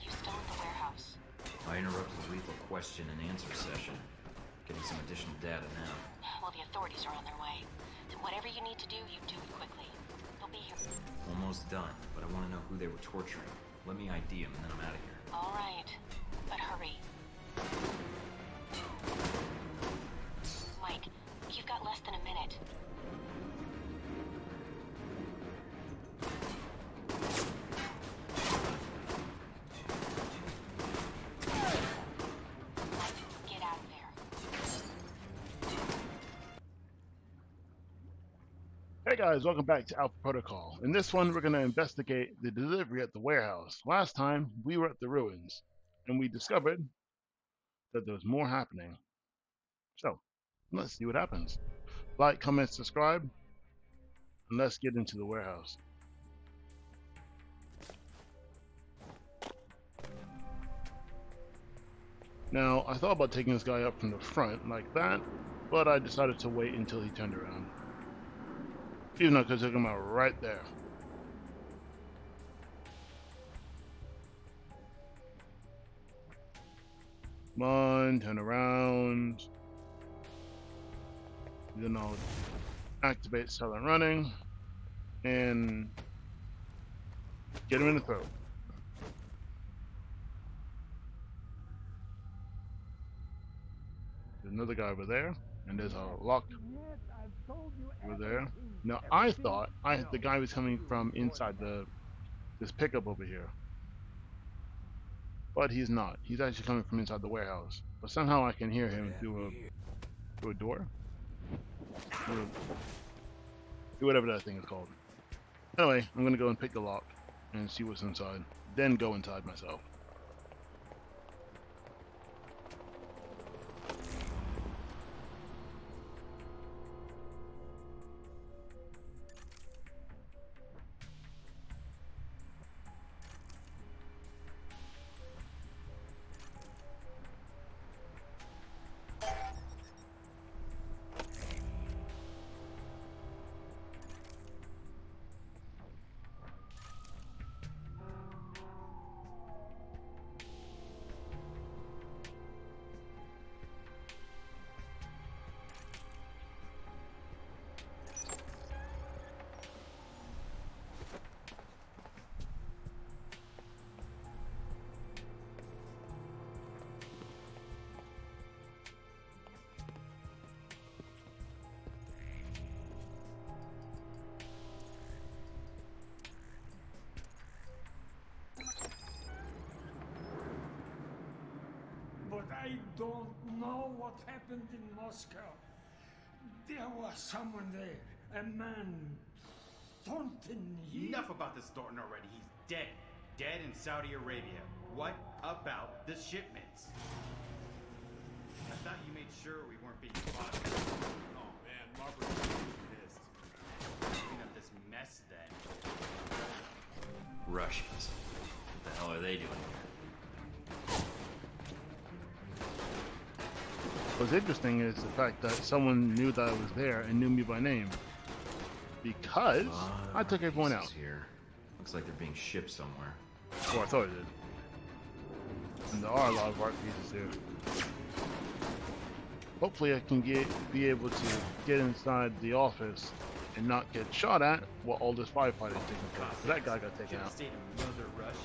you still at the warehouse? I interrupted the lethal question and answer session. Getting some additional data now. Well, the authorities are on their way. Whatever you need to do, you do it quickly. They'll be here. Almost done, but I want to know who they were torturing. Let me ID them and then I'm out of here. All right, but hurry. Mike, you've got less than a minute. Get out of there. Hey guys, welcome back to Alpha Protocol. In this one, we're going to investigate the delivery at the warehouse. Last time, we were at the ruins, and we discovered that there was more happening. So, let's see what happens. Like, comment, subscribe, and let's get into the warehouse. Now, I thought about taking this guy up from the front like that, but I decided to wait until he turned around. Even though I could take him out right there. Come on, turn around. Then I'll activate silent running and get him in the throat. There's another guy over there, and there's a lock over there. Now I thought the guy was coming from inside this pickup over here, but he's not. He's actually coming from inside the warehouse. But somehow I can hear him through a door, through whatever that thing is called. Anyway, I'm gonna go and pick the lock and see what's inside, then go inside myself. But I don't know what happened in Moscow. There was someone there, a man, Thornton. Enough about this Thornton already. He's dead. Dead in Saudi Arabia. What about the shipments? I thought you made sure we weren't being spotted. Oh man, Margaret's pissed. Clean up this mess then. Russians. What the hell are they doing here? What's interesting is the fact that someone knew that I was there and knew me by name. Because I took everyone out. Here. Looks like they're being shipped somewhere. Or I thought it did. And there are a lot of art pieces here. Hopefully I can be able to get inside the office and not get shot at while all this firefighting is taking place. So that guy got taken out. State of Mother Russia.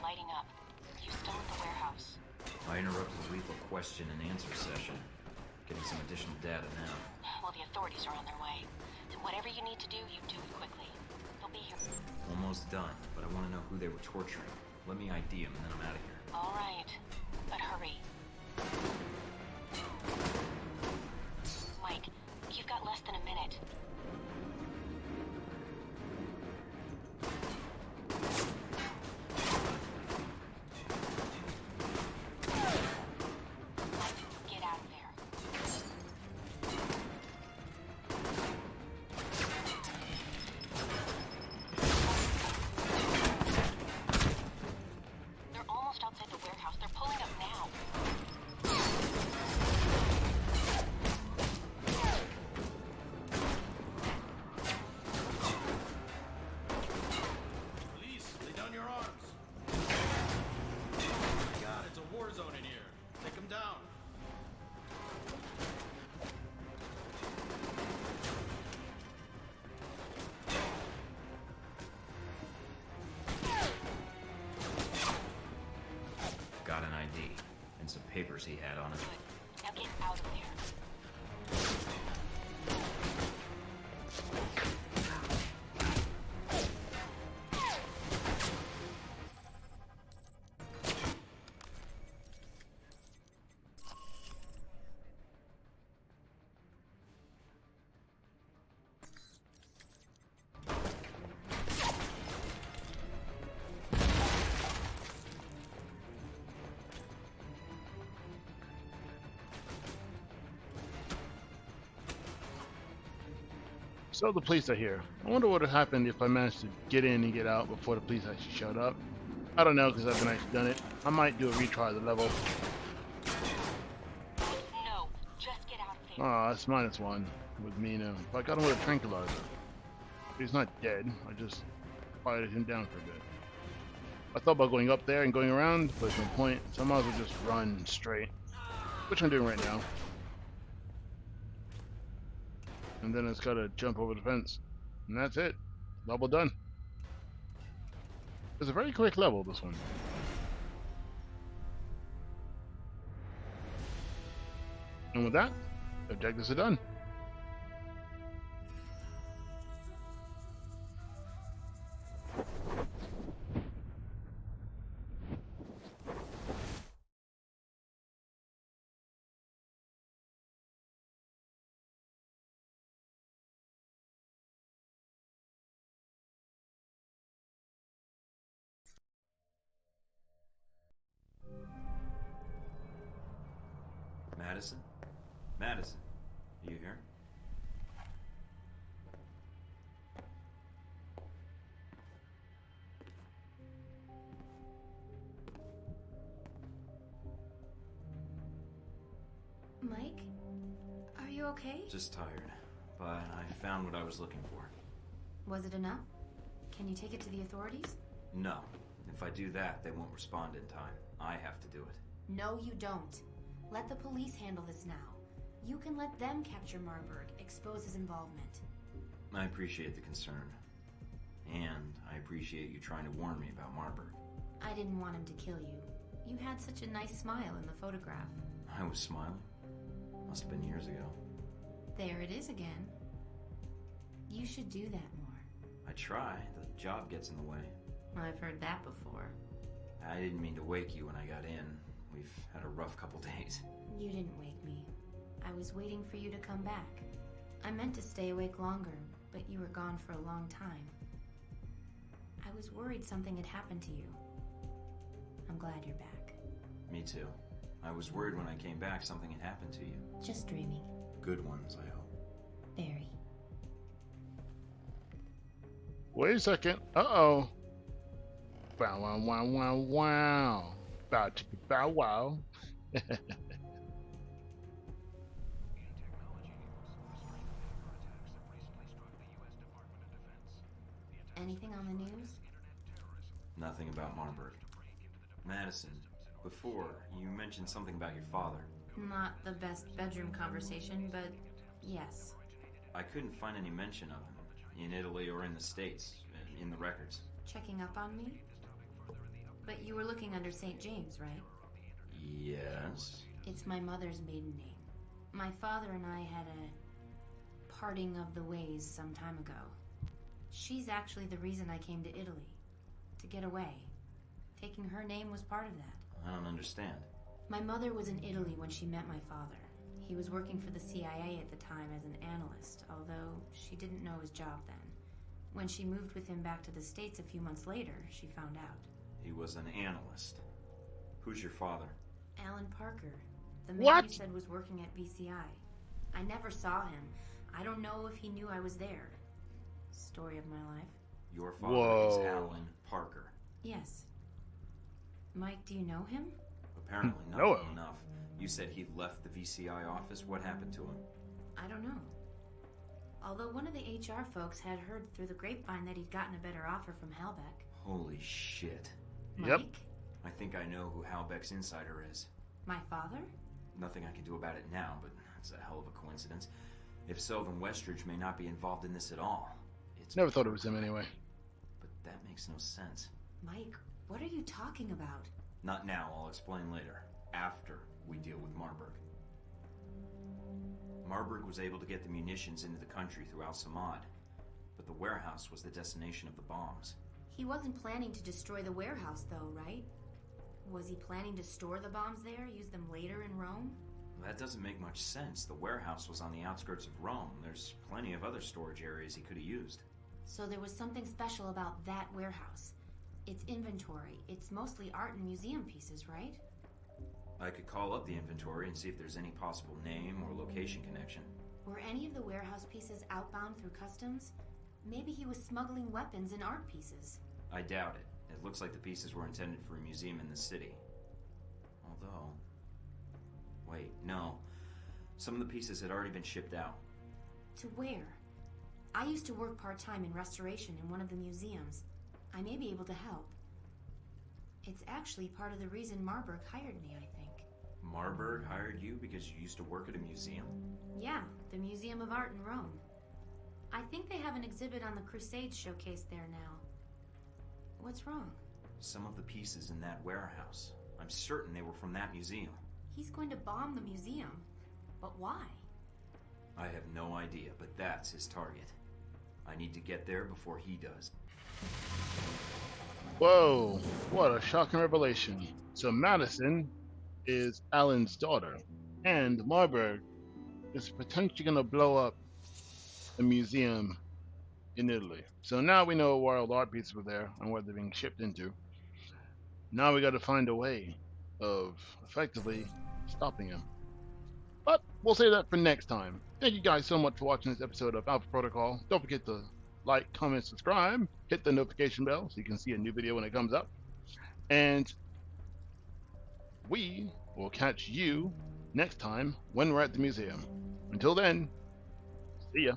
lighting up. You still at the warehouse? I interrupted the lethal question and answer session. Getting some additional data now. Well, the authorities are on their way. Whatever you need to do, you do it quickly. They'll be here. Almost done, but I want to know who they were torturing. Let me ID them and then I'm out of here. All right, but hurry. Mike, you've got less than a minute. Get out of there. They're almost outside the warehouse. They're pulling up now. Police, lay down your arms. Oh my God, it's a war zone in here. Take them down. Got an ID and some papers he had on it. Good. Now get out of there. So the police are here. I wonder what would have happened if I managed to get in and get out before the police actually showed up. I don't know because I haven't actually done it. I might do a retry of the level. No, just get out of there. Oh, that's -1 with me now. But I got him with a tranquilizer. He's not dead. I just quieted him down for a bit. I thought about going up there and going around, but there's no point. So I might as well just run straight. Which I'm doing right now. And then it's gotta jump over the fence. And that's it. Level done. It's a very quick level, this one. And with that, objectives are done. Madison? Madison, are you here? Mike? Are you okay? Just tired, but I found what I was looking for. Was it enough? Can you take it to the authorities? No. If I do that, they won't respond in time. I have to do it. No, you don't. Let the police handle this now. You can let them capture Marburg, expose his involvement. I appreciate the concern. And I appreciate you trying to warn me about Marburg. I didn't want him to kill you. You had such a nice smile in the photograph. I was smiling. Must have been years ago. There it is again. You should do that more. I try. The job gets in the way. I've heard that before. I didn't mean to wake you when I got in. We've had a rough couple days. You didn't wake me. I was waiting for you to come back. I meant to stay awake longer, but you were gone for a long time. I was worried something had happened to you. I'm glad you're back. Me too. I was worried when I came back something had happened to you. Just dreaming. Good ones, I hope. Very. Wait a second. Uh-oh. Wow, wow, wow, wow, wow. Bow, chicka, bow, wow. Anything on the news? Nothing about Marburg. Madison, before, you mentioned something about your father. Not the best bedroom conversation, but yes. I couldn't find any mention of him, in Italy or in the States, in the records. Checking up on me? But you were looking under St. James, right? Yes. It's my mother's maiden name. My father and I had a parting of the ways some time ago. She's actually the reason I came to Italy. To get away. Taking her name was part of that. I don't understand. My mother was in Italy when she met my father. He was working for the CIA at the time as an analyst, although she didn't know his job then. When she moved with him back to the States a few months later, she found out. He was an analyst. Who's your father? Alan Parker. The man What? you said was working at BCI. I never saw him. I don't know if he knew I was there. Story of my life. Your father is Whoa. Alan Parker. Yes. Mike, do you know him? Apparently not Know well him. enough. You said he left the VCI office. What happened to him? I don't know. Although one of the HR folks had heard through the grapevine that he'd gotten a better offer from Halbeck. Holy shit. Yep. Mike? I think I know who Halbeck's insider is. My father? Nothing I can do about it now, but it's a hell of a coincidence. If so, then Westridge may not be involved in this at all. It's Never thought it was him anyway. But that makes no sense. Mike, what are you talking about? Not now, I'll explain later. After we deal with Marburg. Marburg was able to get the munitions into the country through Al-Samad, but the warehouse was the destination of the bombs. He wasn't planning to destroy the warehouse, though, right? Was he planning to store the bombs there, use them later in Rome? That doesn't make much sense. The warehouse was on the outskirts of Rome. There's plenty of other storage areas he could have used. So there was something special about that warehouse. Its inventory. It's mostly art and museum pieces, right? I could call up the inventory and see if there's any possible name or location connection. Were any of the warehouse pieces outbound through customs? Maybe he was smuggling weapons and art pieces. I doubt it. It looks like the pieces were intended for a museum in the city. Although... Wait, no. Some of the pieces had already been shipped out. To where? I used to work part-time in restoration in one of the museums. I may be able to help. It's actually part of the reason Marburg hired me, I think. Marburg hired you because you used to work at a museum? Yeah, the Museum of Art in Rome. I think they have an exhibit on the Crusades showcase there now. What's wrong? Some of the pieces in that warehouse. I'm certain they were from that museum. He's going to bomb the museum. But why? I have no idea, but that's his target. I need to get there before he does. Whoa, what a shocking revelation. So Madison is Alan's daughter, and Marburg is potentially going to blow up a museum in Italy. So now we know where all the art pieces were there and where they're being shipped into. Now we got to find a way of effectively stopping him. But we'll save that for next time. Thank you guys so much for watching this episode of Alpha Protocol. Don't forget to like, comment, subscribe, hit the notification bell so you can see a new video when it comes up. And we will catch you next time when we're at the museum. Until then, see ya.